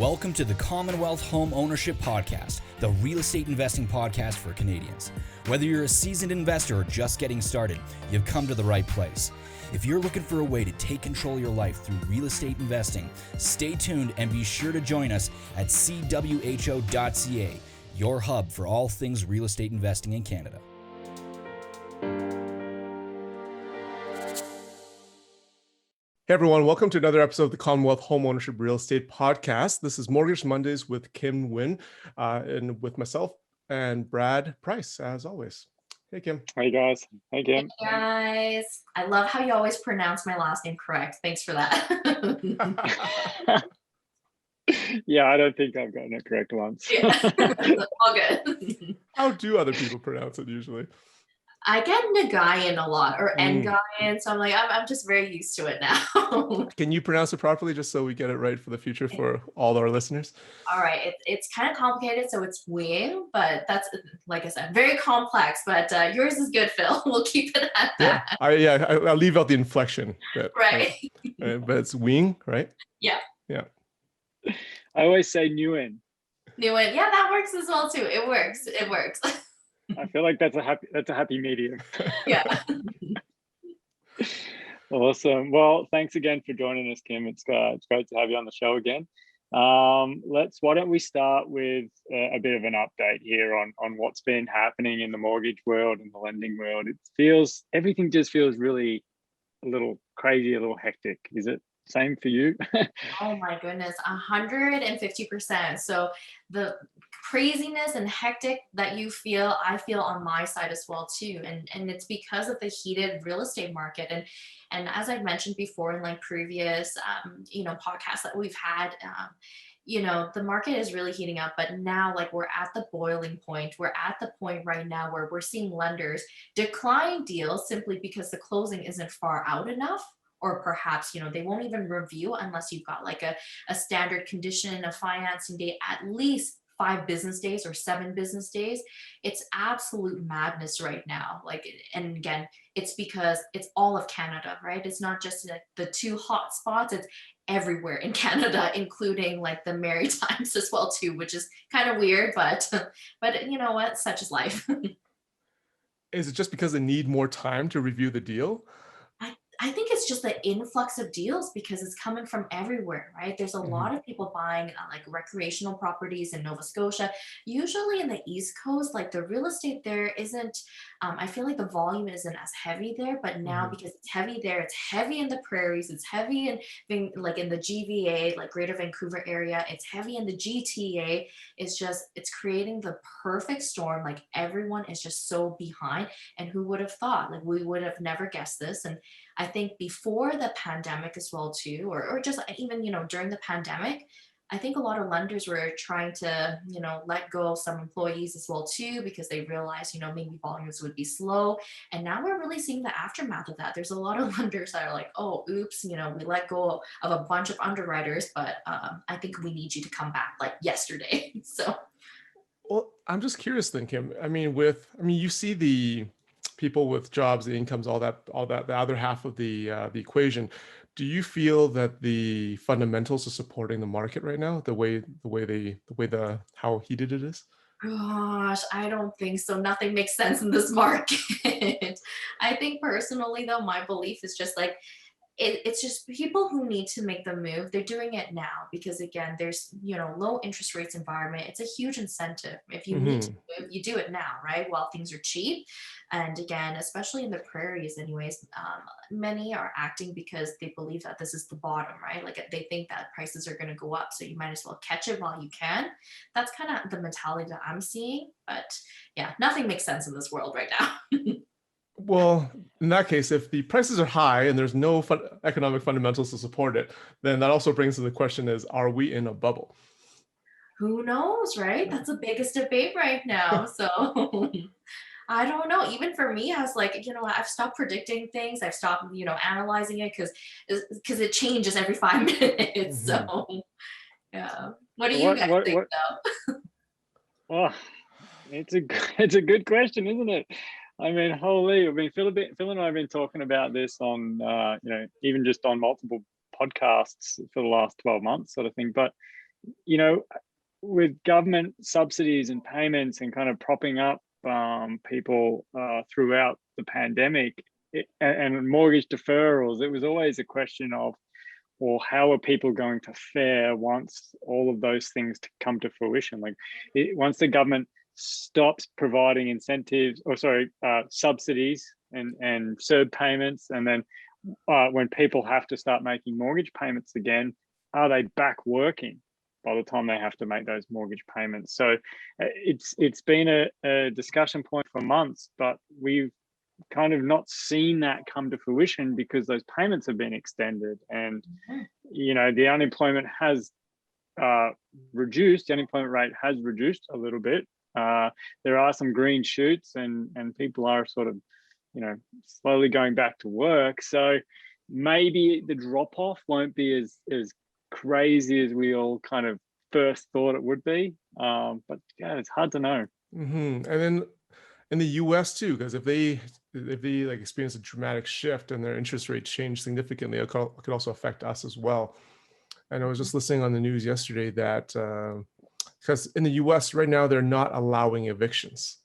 Welcome to the Commonwealth Home Ownership Podcast, the real estate investing podcast for Canadians. Whether you're a seasoned investor or just getting started, you've come to the right place. If you're looking for a way to take control of your life through real estate investing, stay tuned and be sure to join us at cwho.ca, your hub for all things real estate investing in Canada. Hey everyone, welcome to another episode of the Commonwealth Home Ownership Real Estate Podcast. This is Mortgage Mondays with Kim Nguyen and with myself and Brad Price, as always. Hey Kim. Hey guys. Hey Kim. Hey guys. I love how you always pronounce my last name correct. Thanks for that. Yeah, I don't think I've gotten it correct once. Yeah. All good. How do other people pronounce it usually? I get Nguyen a lot, or Nguyen, so I'm just very used to it now. Can you pronounce it properly just so we get it right for the future for all our listeners? All right, it's kind of complicated, so it's Nguyen, but that's, like I said, very complex, but yours is good, Phil. We'll keep it at that. I'll leave out the inflection bit. Right. But it's Wing, right? Yeah. Yeah. I always say Nguyen. Nguyen, yeah, that works as well too. It works. I feel like that's a happy medium. Yeah. Awesome. Well, thanks again for joining us, Kim. It's great to have you on the show again. Why don't we start with a bit of an update here on what's been happening in the mortgage world and the lending world. Everything just feels really a little crazy, a little hectic. Is it same for you? Oh my goodness, 150%. So the craziness and hectic that you feel, I feel on my side as well too. And it's because of the heated real estate market. And as I've mentioned before in like previous, podcasts that we've had, the market is really heating up, but now like we're at the boiling point. We're at the point right now where we're seeing lenders decline deals simply because the closing isn't far out enough. Or perhaps, they won't even review unless you've got like a standard condition of financing date, at least 5 business days or 7 business days. It's absolute madness right now. And again, it's because it's all of Canada, right? It's not just like the 2 hot spots. It's everywhere in Canada, including like the Maritimes as well too, which is kind of weird, but you know what? Such is life. Is it just because they need more time to review the deal? I think it's just the influx of deals because it's coming from everywhere, right? There's a lot of people buying like recreational properties in Nova Scotia. Usually in the East Coast, like the real estate there isn't, I feel like the volume isn't as heavy there, but now because it's heavy there, it's heavy in the prairies, it's heavy in like in the GVA, like Greater Vancouver area, it's heavy in the GTA. It's creating the perfect storm. Like everyone is just so behind. And who would have thought? Like we would have never guessed this. And I think before the pandemic as well too, or just even, during the pandemic, I think a lot of lenders were trying to, let go of some employees as well too, because they realized, maybe volumes would be slow. And now we're really seeing the aftermath of that. There's a lot of lenders that are like, oh, oops, we let go of a bunch of underwriters, but I think we need you to come back like yesterday. So. Well, I'm just curious then, Kim. You see the people with jobs, the incomes, all that, the other half of the equation. Do you feel that the fundamentals are supporting the market right now, how heated it is? Gosh, I don't think so. Nothing makes sense in this market. I think personally, though, my belief is just like, it's just people who need to make the move. They're doing it now because again, there's, low interest rates environment. It's a huge incentive. If you need to move, you do it now, right? While things are cheap. And again, especially in the prairies anyways, many are acting because they believe that this is the bottom, right? Like they think that prices are going to go up. So you might as well catch it while you can. That's kind of the mentality that I'm seeing. But yeah, nothing makes sense in this world right now. Well, in that case, if the prices are high and there's no economic fundamentals to support it, then that also brings to the question is, are we in a bubble? Who knows, right? That's the biggest debate right now. So I don't know. Even for me, I was like, I've stopped predicting things. I've stopped, analyzing it because it changes every 5 minutes. So yeah. What do you guys think though? Well, it's a good question, isn't it? I mean, holy, Phil and I have been talking about this on, even just on multiple podcasts for the last 12 months sort of thing. But you know, with government subsidies and payments and kind of propping up people throughout the pandemic, and mortgage deferrals, it was always a question of, well, how are people going to fare once all of those things come to fruition? Like once the government stops providing incentives, or sorry, subsidies and CERB payments, and then when people have to start making mortgage payments again, are they back working by the time they have to make those mortgage payments? So it's been a discussion point for months, but we've kind of not seen that come to fruition because those payments have been extended, and you know, the unemployment has reduced. The unemployment rate has reduced a little bit. There are some green shoots, and people are sort of, you know, slowly going back to work. So maybe the drop off won't be as crazy as we all kind of first thought it would be. But yeah, it's hard to know. And then in the US too, because if they like experience a dramatic shift and their interest rate change significantly, it could also affect us as well. And I was just listening on the news yesterday that because in the US right now, they're not allowing evictions.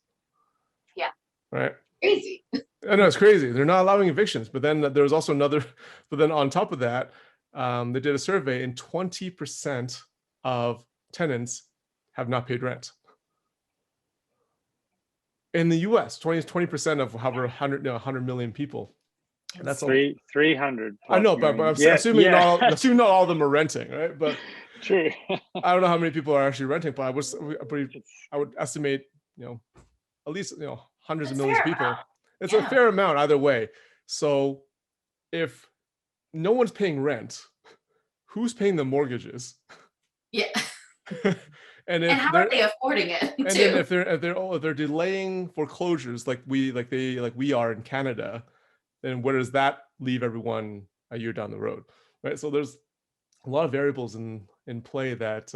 Yeah. Right. Crazy. I know, it's crazy. They're not allowing evictions, but then there's also another, but then on top of that, they did a survey and 20% of tenants have not paid rent. In the US, 20% of however 100 million people. And that's 300. I know, but I'm assuming not all of them are renting, right? But true. I don't know how many people are actually renting, but I would estimate, you know, at least, you know, hundreds of millions of people. It's a fair amount either way. So if no one's paying rent, who's paying the mortgages? Yeah. And how are they affording it? And then if they're delaying foreclosures like we are in Canada, then where does that leave everyone a year down the road, right? So there's a lot of variables in play that,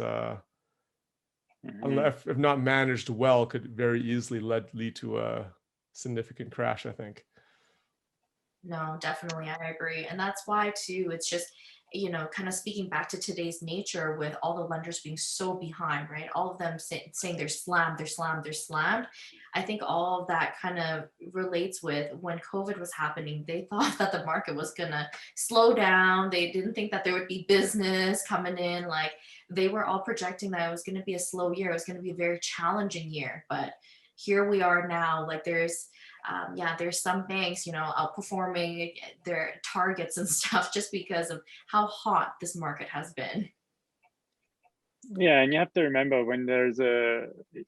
if not managed well, could very easily lead to a significant crash, I think. No, definitely, I agree, and that's why too. It's just, you know, kind of speaking back to today's nature with all the lenders being so behind, right? All of them saying they're slammed. I think all of that kind of relates with when COVID was happening, they thought that the market was gonna slow down. They didn't think that there would be business coming in. Like they were all projecting that it was gonna be a slow year. It was gonna be a very challenging year. But here we are now, like there's some banks, you know, outperforming their targets and stuff just because of how hot this market has been. Yeah, and you have to remember when there's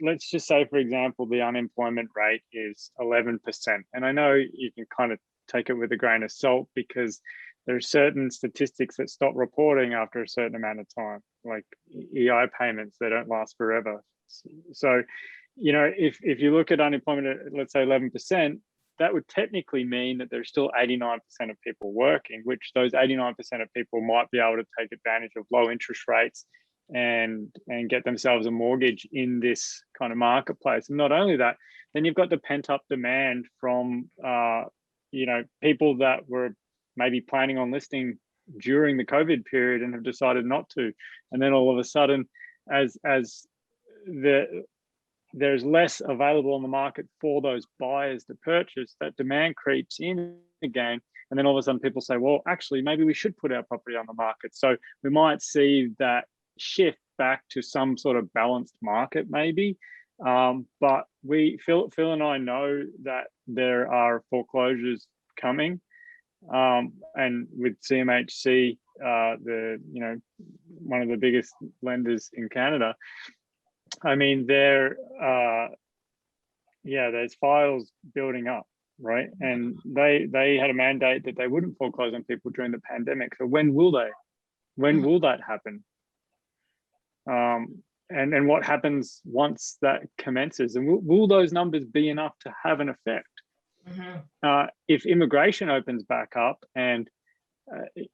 let's just say, for example, the unemployment rate is 11%. And I know you can kind of take it with a grain of salt because there's certain statistics that stop reporting after a certain amount of time, like EI payments, they don't last forever. So, you know, if you look at unemployment at, let's say 11%, that would technically mean that there's still 89% of people working, which those 89% of people might be able to take advantage of low interest rates and get themselves a mortgage in this kind of marketplace. And not only that, then you've got the pent up demand from, you know, people that were maybe planning on listing during the COVID period and have decided not to. And then all of a sudden, as there's less available on the market for those buyers to purchase, that demand creeps in again. And then all of a sudden people say, well, actually, maybe we should put our property on the market. So we might see that shift back to some sort of balanced market maybe. But Phil and I know that there are foreclosures coming. And with CMHC, one of the biggest lenders in Canada, I mean, there's files building up, right? And they had a mandate that they wouldn't foreclose on people during the pandemic. So when will they? When will that happen? And what happens once that commences? And will those numbers be enough to have an effect? If immigration opens back up and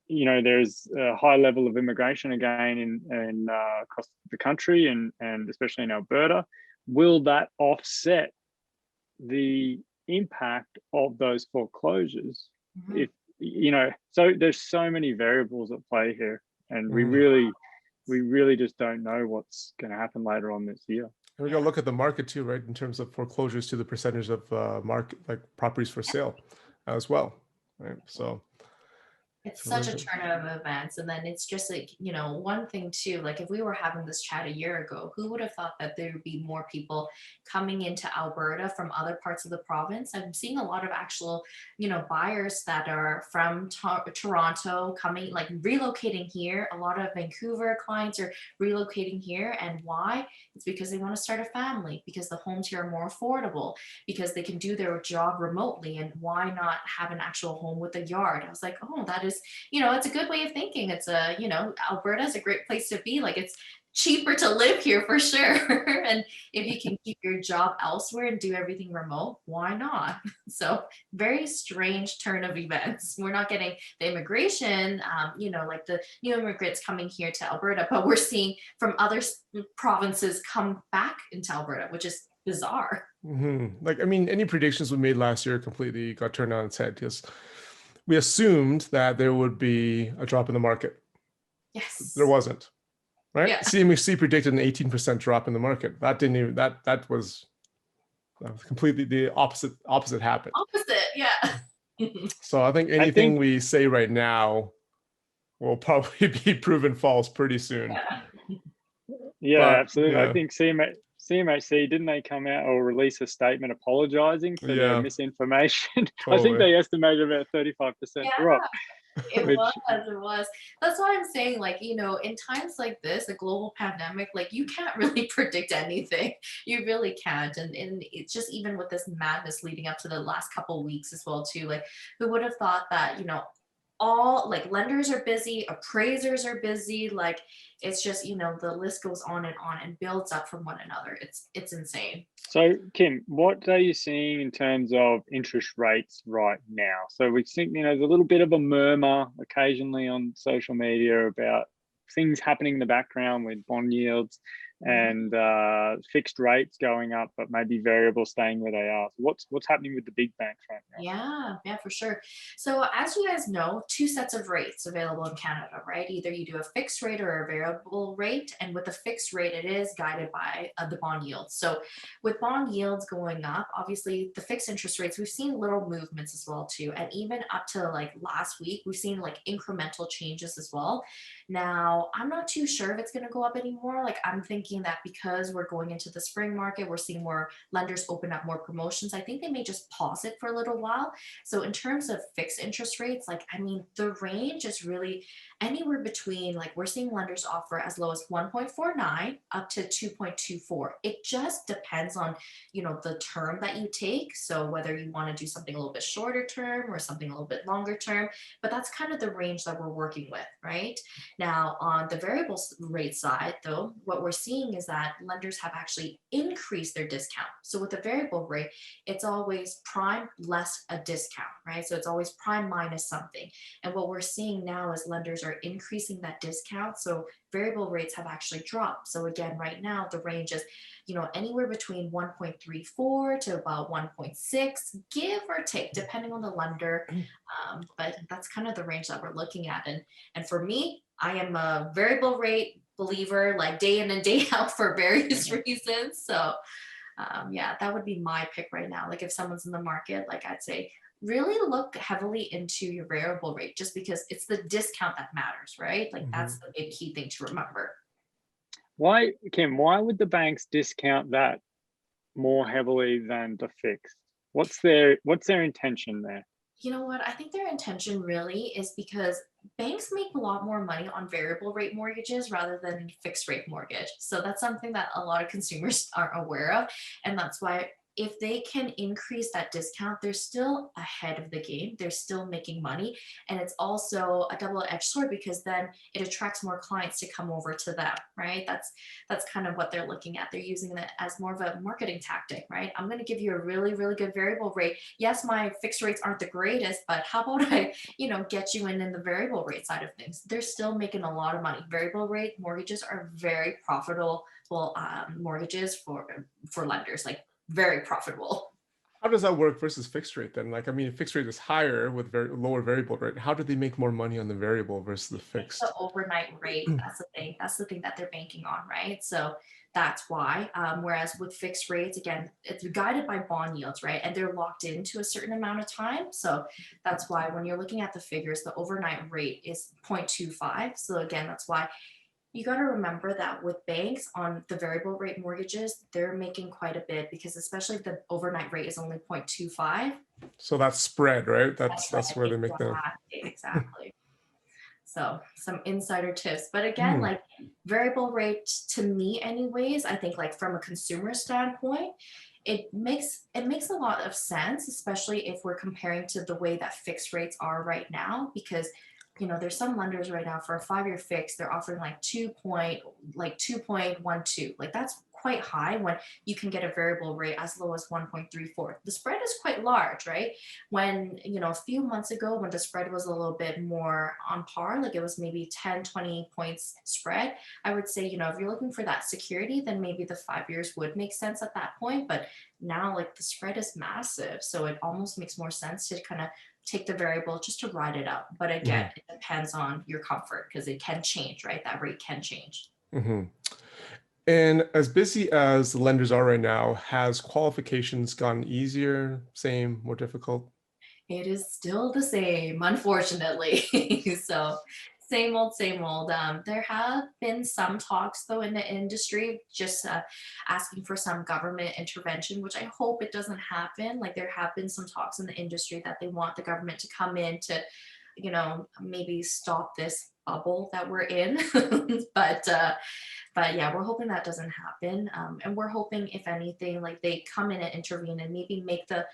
there's a high level of immigration again in across the country and especially in Alberta, will that offset the impact of those foreclosures? If so there's so many variables at play here, and we really we really just don't know what's going to happen later on this year. And we got to look at the market too, right? In terms of foreclosures to the percentage of market, like properties for sale as well, right? So It's such a turn of events. And then it's just like, one thing too, like if we were having this chat a year ago, who would have thought that there would be more people coming into Alberta from other parts of the province? I'm seeing a lot of actual, buyers that are from Toronto coming, like relocating here. A lot of Vancouver clients are relocating here. And why? It's because they want to start a family, because the homes here are more affordable, because they can do their job remotely. And why not have an actual home with a yard? I was like, oh, that is, it's a good way of thinking. It's Alberta is a great place to be. Like, it's cheaper to live here for sure. And if you can keep your job elsewhere and do everything remote, why not? So very strange turn of events. We're not getting the immigration, like the new immigrants coming here to Alberta, but we're seeing from other provinces come back into Alberta, which is bizarre. Mm-hmm. Like, I mean, any predictions we made last year completely got turned on its head because we assumed that there would be a drop in the market. Yes. There wasn't, right? Yeah. CMHC predicted an 18% drop in the market. That didn't even, that was completely the opposite happened. Opposite, yeah. So I think anything we say right now will probably be proven false pretty soon. Yeah, But, absolutely. yeah. I think CMHC, didn't they come out or release a statement apologizing for their misinformation? Totally. I think they estimated about 35% drop. It was. That's why I'm saying, like, in times like this, a global pandemic, like, you can't really predict anything. You really can't. And it's just, even with this madness leading up to the last couple of weeks as well too, like, who would have thought that, all, like, lenders are busy, appraisers are busy, like, it's just, the list goes on and builds up from one another. It's insane. So, Kim, what are you seeing in terms of interest rates right now? So we think, there's a little bit of a murmur occasionally on social media about things happening in the background with bond yields and fixed rates going up, but maybe variable staying where they are. So what's happening with the big banks right now? Yeah, for sure. So as you guys know, two sets of rates available in Canada, right? Either you do a fixed rate or a variable rate. And with the fixed rate, it is guided by the bond yields. So with bond yields going up, obviously the fixed interest rates, we've seen little movements as well too. And even up to like last week, we've seen like incremental changes as well. Now, I'm not too sure if it's going to go up anymore. Like, I'm thinking that because we're going into the spring market, we're seeing more lenders open up more promotions. I think they may just pause it for a little while. So in terms of fixed interest rates, like, I mean, the range is really anywhere between, like, we're seeing lenders offer as low as 1.49 up to 2.24. It just depends on, the term that you take. So whether you want to do something a little bit shorter term or something a little bit longer term, but that's kind of the range that we're working with, right? Now, on the variable rate side, though, what we're seeing is that lenders have actually increased their discount. So with the variable rate, it's always prime less a discount, right? So it's always prime minus something. And what we're seeing now is lenders are increasing that discount. So variable rates have actually dropped. So again, right now, the range is, anywhere between 1.34 to about 1.6, give or take, depending on the lender. But that's kind of the range that we're looking at. And for me, I am a variable rate believer, like day in and day out for various reasons. So that would be my pick right now. Like, if someone's in the market, like, I'd say really look heavily into your variable rate, just because it's the discount that matters, right? Like, that's the big key thing to remember. Why, Kim, why would the banks discount that more heavily than the fixed? What's their intention there? You know what? I think their intention really is because banks make a lot more money on variable rate mortgages rather than fixed rate mortgage. So that's something that a lot of consumers aren't aware of. And that's why, if they can increase that discount, they're still ahead of the game. They're still making money. And it's also a double-edged sword, because then it attracts more clients to come over to them, right? That's kind of what they're looking at. They're using it as more of a marketing tactic, right? I'm going to give you a really, really good variable rate. Yes, my fixed rates aren't the greatest, but how about I, get you in the variable rate side of things? They're still making a lot of money. Variable rate mortgages are very profitable mortgages for lenders, like, very profitable. How does that work versus fixed rate then? Like, I mean, fixed rate is higher with very lower variable rate. How do they make more money on the variable versus the It's the fixed? overnight rate. That's the thing. That's the thing that they're banking on, right? So that's why. Whereas with fixed rates, again, it's guided by bond yields, right? And they're locked into a certain amount of time. So that's why when you're looking at the figures, the overnight rate is 0.25. So again, that's why you got to remember that with banks on the variable rate mortgages, they're making quite a bit because especially if the overnight rate is only 0.25. So that's spread, right? That's That's right. where they make the. Exactly. So some insider tips. But again, Hmm. like variable rate to me anyways, I think like from a consumer standpoint, it makes a lot of sense, especially if we're comparing to the way that fixed rates are right now, because there's some lenders right now for a 5-year fix, they're offering like 2.12. Like that's quite high when you can get a variable rate as low as 1.34. The spread is quite large, right? When a few months ago when the spread was a little bit more on par, like it was maybe 10-20 points spread, I would say if you're looking for that security, then maybe the 5 years would make sense at that point. But now like the spread is massive, so it almost makes more sense to kind of take the variable just to ride it out. But again, Hmm. it depends on your comfort because it can change, right? That rate can change. Hmm. And as busy as the lenders are right now, has qualifications gotten easier, same, more difficult? It is still the same, unfortunately. So same old, same old. There have been some talks though in the industry, just asking for some government intervention, which I hope it doesn't happen. Like there have been some talks in the industry that they want the government to come in to, maybe stop this bubble that we're in. But yeah, we're hoping that doesn't happen. And we're hoping, if anything, like they come in and intervene and maybe make the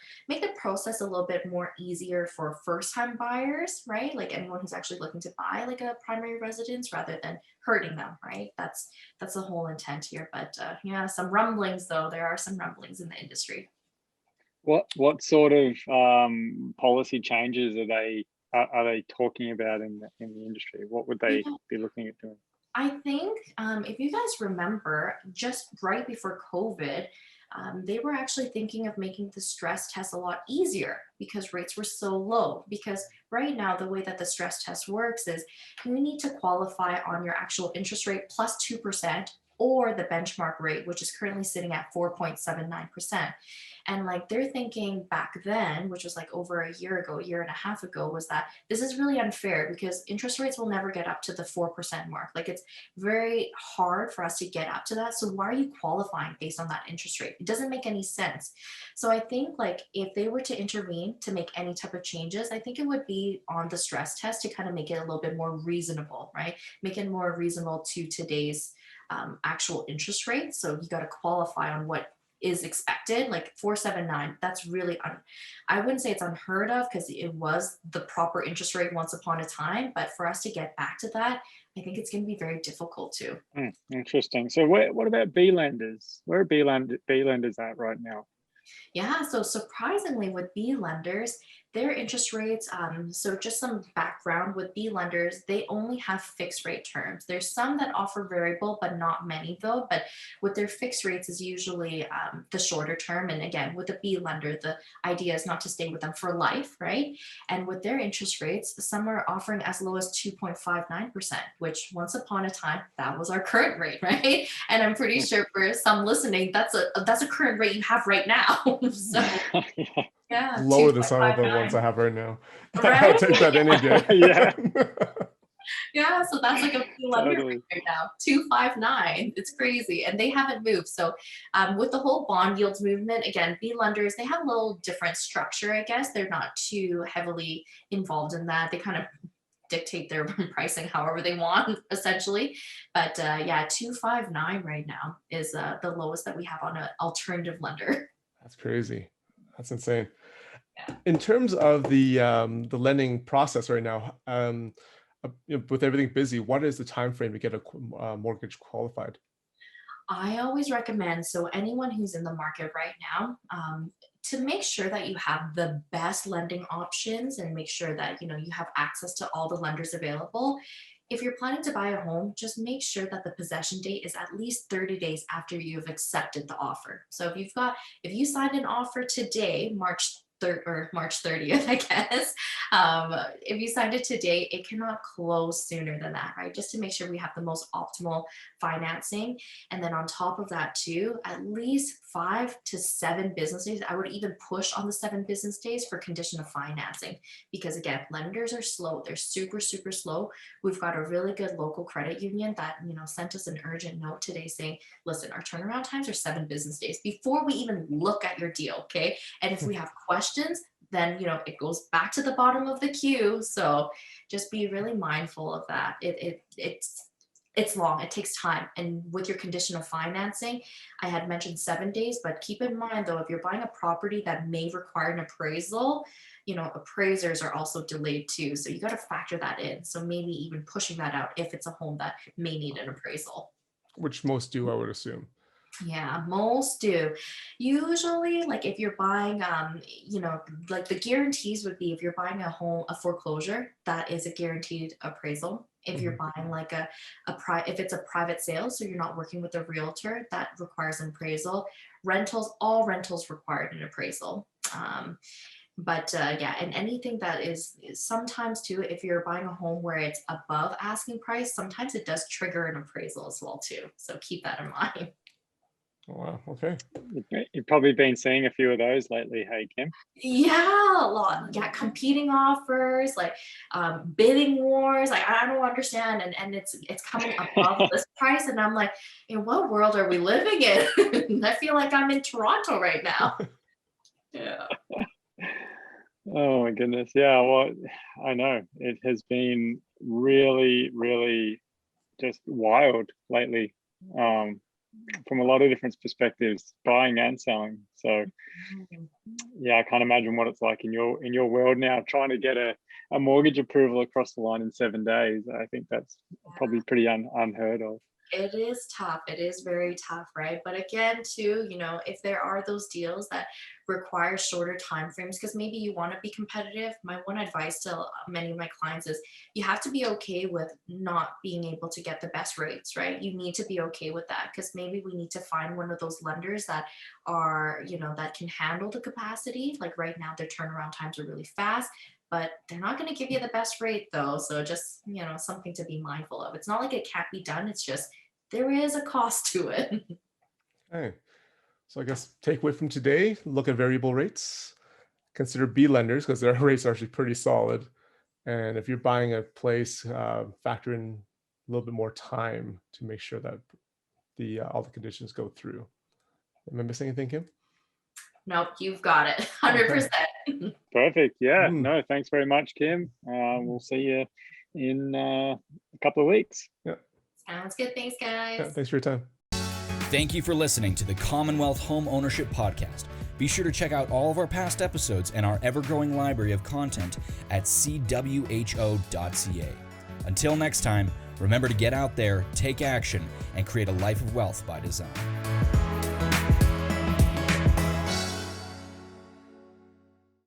process a little bit more easier for first time buyers, right? Like anyone who's actually looking to buy like a primary residence rather than hurting them, right? That's the whole intent here. But yeah, some rumblings though. There are some rumblings in the industry. What sort of policy changes are they talking about in the industry? What would You they know, be looking at doing? I think if you guys remember, just right before COVID, they were actually thinking of making the stress test a lot easier because rates were so low. Because right now, the way that the stress test works is you need to qualify on your actual interest rate plus 2% or the benchmark rate, which is currently sitting at 4.79%. And like they're thinking back then, which was like over a year ago, a year and a half ago, was that this is really unfair because interest rates will never get up to the 4% mark. Like it's very hard for us to get up to that. So why are you qualifying based on that interest rate? It doesn't make any sense. So I think like if they were to intervene to make any type of changes, I think it would be on the stress test to kind of make it a little bit more reasonable, right? Make it more reasonable to today's actual interest rate. So you got to qualify on what is expected, like 479. That's really I wouldn't say it's unheard of because it was the proper interest rate once upon a time, but for us to get back to that, I think it's going to be very difficult too. Interesting. So what about B lenders? Where are B lenders at right now? Yeah, so surprisingly with B lenders, their interest rates, so just some background with B lenders, they only have fixed rate terms. There's some that offer variable, but not many though. But with their fixed rates is usually the shorter term. And again, with a B lender, the idea is not to stay with them for life, right? And with their interest rates, some are offering as low as 2.59%, which once upon a time, that was our current rate, right? And I'm pretty sure for some listening, that's a current rate you have right now. So Yeah. yeah, Lower than some of the ones 2.59. I have right now. I'll Right? take that any day. Yeah, Yeah, so that's like a few lender rate totally. right now, 259. It's crazy, and they haven't moved. So, with the whole bond yields movement, again, B lenders they have a little different structure, I guess. They're not too heavily involved in that. They kind of dictate their pricing however they want, essentially. But yeah, 259 right now is the lowest that we have on an alternative lender. That's crazy. That's insane. Yeah. In terms of the lending process right now, with everything busy, what is the time frame to get a mortgage qualified? I always recommend, so anyone who's in the market right now, to make sure that you have the best lending options and make sure that you have access to all the lenders available. if you're planning to buy a home, just make sure that the possession date is at least 30 days after you've accepted the offer. So if you signed an offer today, March 3rd or March 30th, I guess, if you signed it today, it cannot close sooner than that, right? Just to make sure we have the most optimal financing. And then on top of that too, at least 5 to 7 business days. I would even push on the 7 business days for condition of financing, because again, lenders are slow. They're super, super slow. We've got a really good local credit union that, sent us an urgent note today saying, listen, our turnaround times are 7 business days before we even look at your deal. Okay. And if we have questions, then, it goes back to the bottom of the queue. So just be really mindful of that. It's long, it takes time. And with your condition of financing, I had mentioned 7 days, but keep in mind though, if you're buying a property that may require an appraisal, appraisers are also delayed too. So you got to factor that in. So maybe even pushing that out if it's a home that may need an appraisal. Which most do, I would assume. Yeah, most do. Usually, like if you're buying, like the guarantees would be if you're buying a home, a foreclosure, that is a guaranteed appraisal. If you're buying like if it's a private sale, so you're not working with a realtor, that requires an appraisal. All rentals require an appraisal. Yeah, and anything that is sometimes too, if you're buying a home where it's above asking price, sometimes it does trigger an appraisal as well too. So keep that in mind. Oh, wow. Okay. You've probably been seeing a few of those lately, hey, Kim? Yeah, a lot. Yeah, competing offers, like bidding wars. Like I don't understand, and it's coming above list price, and I'm like, in what world are we living in? I feel like I'm in Toronto right now. Yeah. Oh my goodness. Yeah, well, I know it has been really, really just wild lately. From a lot of different perspectives, buying and selling. So yeah, I can't imagine what it's like in your world now, trying to get a mortgage approval across the line in 7 days. I think that's probably pretty unheard of. It is tough. It is very tough, right? But again, too, if there are those deals that require shorter time frames, because maybe you want to be competitive, my one advice to many of my clients is you have to be okay with not being able to get the best rates, right? You need to be okay with that, because maybe we need to find one of those lenders that are, that can handle the capacity. Like right now, their turnaround times are really fast, but they're not going to give you the best rate though. So just, something to be mindful of. It's not like it can't be done. It's just, there is a cost to it. Okay. So I guess takeaway from today, look at variable rates, consider B lenders because their rates are actually pretty solid. And if you're buying a place, factor in a little bit more time to make sure that all the conditions go through. Am I missing anything, Kim? Nope, you've got it. 100%. Perfect. Yeah. No, thanks very much, Kim. We'll see you in a couple of weeks. Yeah. Sounds good. Thanks, guys. Yeah, thanks for your time. Thank you for listening to the Commonwealth Home Ownership Podcast. Be sure to check out all of our past episodes and our ever-growing library of content at cwho.ca. Until next time, remember to get out there, take action, and create a life of wealth by design.